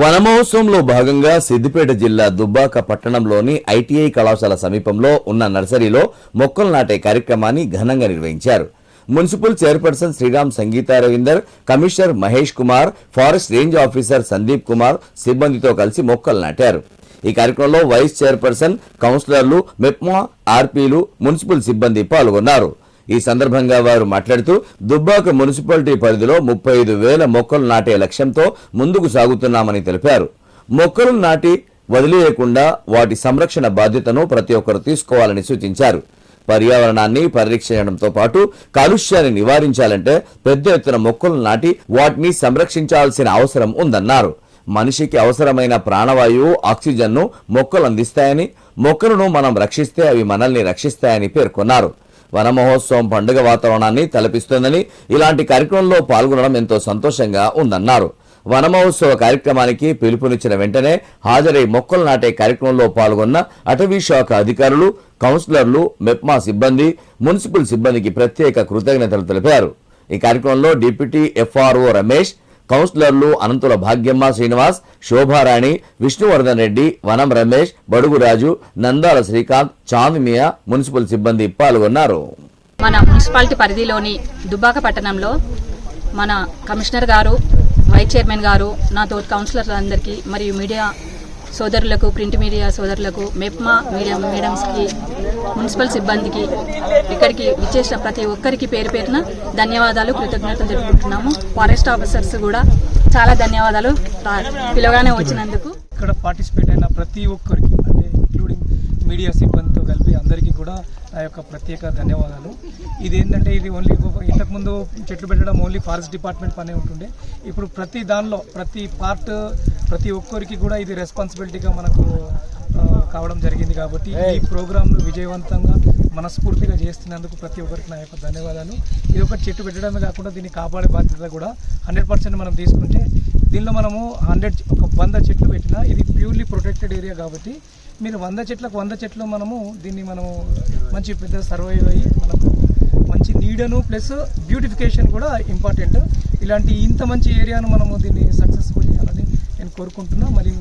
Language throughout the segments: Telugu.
వనమహోత్సవంలో భాగంగా సిద్దిపేట జిల్లా దుబ్బాక పట్టణంలోని ఐటీఐ కళాశాల సమీపంలో ఉన్న నర్సరీలో మొక్కలు నాటే కార్యక్రమాన్ని ఘనంగా నిర్వహించారు. Municipal chairperson Sriram Sangeeta Ravinder, commissioner Mahesh Kumar, forest range officer Sandeep Kumar సిబ్బందితో కలిసి మొక్కలు నాటారు. ఈ కార్యక్రమంలో వైస్ చైర్పర్సన్, కౌన్సిలర్లు, మెప్మా, ఆర్పీలు, మున్సిపల్ సిబ్బంది పాల్గొన్నారు. ఈ సందర్భంగా వారు మాట్లాడుతూ దుబ్బాక మున్సిపాలిటీ పరిధిలో 35,000 మొక్కలు నాటే లక్ష్యంతో ముందుకు సాగుతున్నామని తెలిపారు. మొక్కలు నాటి వదిలేయకుండా వాటి సంరక్షణ బాధ్యతను ప్రతి ఒక్కరు తీసుకోవాలని సూచించారు. పర్యావరణాన్ని పరిరక్షించడంతో పాటు కాలుష్యాన్ని నివారించాలంటే పెద్ద ఎత్తున మొక్కలు నాటి వాటిని సంరక్షించాల్సిన అవసరం ఉందన్నారు. మనిషికి అవసరమైన ప్రాణవాయువు, ఆక్సిజన్ను మొక్కలు అందిస్తాయని, మొక్కలను మనం రక్షిస్తే అవి మనల్ని రక్షిస్తాయని పేర్కొన్నారు. వన మహోత్సవం పండుగ వాతావరణాన్ని తలపిస్తోందని, ఇలాంటి కార్యక్రమంలో పాల్గొనడం ఎంతో సంతోషంగా ఉందన్నారు. వన మహోత్సవ కార్యక్రమానికి పిలుపునిచ్చిన వెంటనే హాజరై మొక్కలు నాటే కార్యక్రమంలో పాల్గొన్న అటవీ శాఖ అధికారులు, కౌన్సిలర్లు, మెప్మా సిబ్బంది, మున్సిపల్ సిబ్బందికి ప్రత్యేక కృతజ్ఞతలు తెలిపారు. ఈ కార్యక్రమంలో డిప్యూటీ ఎఫ్ఆర్ఓ రమేష్, కౌన్సిలర్లు అనంతుల భాగ్యమ్మ శ్రీనివాస్, శోభారాణి, విష్ణువర్ధన్ రెడ్డి, వనం రమేష్, బడుగు రాజు, నందాల శ్రీకాంత్, చాందిమియా మున్సిపల్ సిబ్బంది పాల్గొన్నారు. మన మున్సిపాలిటీ పరిధిలోని దుబ్బాక పట్టణంలో మన కమిషనర్ గారు, వైస్ చైర్మన్ గారు, నా తోటి కౌన్సిలర్లందరికీ మరియు మీడియా సోదరులకు, ప్రింట్ మీడియా సోదరులకు, మెప్మా మీడియా మేడమ్స్కి, మున్సిపల్ సిబ్బందికి, ఇక్కడికి విచ్చేసిన ప్రతి ఒక్కరికి పేరు పేరున ధన్యవాదాలు, కృతజ్ఞతలు తెలుపుకుంటున్నాము. ఫారెస్ట్ ఆఫీసర్స్ కూడా చాలా ధన్యవాదాలు పిలవగానే వచ్చినందుకు. ఇక్కడ పార్టిసిపేట్ అయిన ప్రతి ఒక్కరికి, అంటే ఇంక్లూడింగ్ మీడియా సిబ్బందితో కలిపి అందరికీ కూడా నా యొక్క ప్రత్యేక ధన్యవాదాలు. ఇదేంటంటే ఇది ఓన్లీ ఇంతకుముందు చెట్లు పెట్టడం ఓన్లీ ఫారెస్ట్ డిపార్ట్మెంట్ పనే ఉంటుండే. ఇప్పుడు ప్రతి దానిలో ప్రతి పార్ట్ ప్రతి ఒక్కరికి కూడా ఇది రెస్పాన్సిబిలిటీగా మనకు కావడం జరిగింది. కాబట్టి ఈ ప్రోగ్రాంను విజయవంతంగా మనస్ఫూర్తిగా చేస్తున్నందుకు ప్రతి ఒక్కరికి నా యొక్క ధన్యవాదాలు. ఇది ఒక చెట్టు పెట్టడమే కాకుండా దీన్ని కాపాడే బాధ్యత కూడా 100% మనం తీసుకుంటే, దీనిలో మనము 100 చెట్లు పెట్టినా ఇది ప్యూర్లీ ప్రొటెక్టెడ్ ఏరియా. కాబట్టి మీరు 100 చెట్లకు 100 చెట్లు దీన్ని మనము మంచి పెద్ద సర్వైవ్ అయ్యి మనకు మంచి నీడను ప్లస్ బ్యూటిఫికేషన్ కూడా ఇంపార్టెంట్. ఇలాంటి ఇంత మంచి ఏరియాను మనము దీన్ని సక్సెస్ఫుల్ చేయాలని నేను కోరుకుంటున్నా. మరి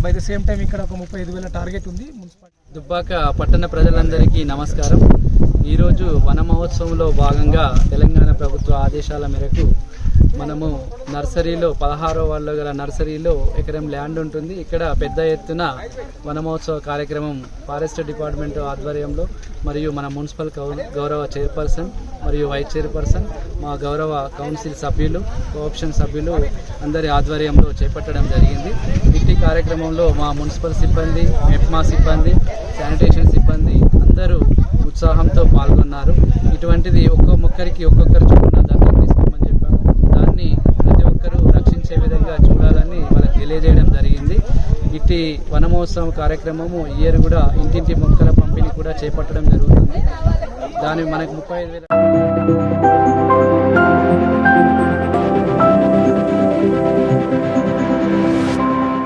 బై ద సేమ్ టైం ఇక్కడ ఒక 35,000 టార్గెట్ ఉంది. మున్సిపాలిటీ దుబ్బాక పట్టణ ప్రజలందరికీ నమస్కారం. ఈరోజు వన మహోత్సవంలో భాగంగా తెలంగాణ ప్రభుత్వ ఆదేశాల మేరకు మనము నర్సరీలో 16వ వార్డులో గల నర్సరీలో ఎకరం ల్యాండ్ ఉంటుంది. ఇక్కడ పెద్ద ఎత్తున వన మహోత్సవ కార్యక్రమం ఫారెస్ట్ డిపార్ట్మెంట్ ఆధ్వర్యంలో మరియు మన మున్సిపల్ గౌరవ చైర్పర్సన్ మరియు వైస్ చైర్పర్సన్, మా గౌరవ కౌన్సిల్ సభ్యులు, కోఆప్షన్ సభ్యులు అందరి ఆధ్వర్యంలో చేపట్టడం జరిగింది. ఇట్టి కార్యక్రమంలో మా మున్సిపల్ సిబ్బంది, మెప్మా సిబ్బంది, శానిటేషన్ సిబ్బంది అందరూ ఉత్సాహంతో పాల్గొన్నారు. ఇటువంటిది ఒక్కొక్కరికి ఒక్కొక్కరు చొప్పున దత్తత తీసుకోమని చెప్పాము. దాన్ని ప్రతి ఒక్కరూ రక్షించే విధంగా చూడాలని వాళ్ళకి తెలియజేయడం జరిగింది. ఇట్టి వన మహోత్సవం కార్యక్రమము ఈ ఇయర్ కూడా ఇంటింటి మొక్కల పంపిణీ కూడా చేపట్టడం జరుగుతుంది. దాని మనకు 35,000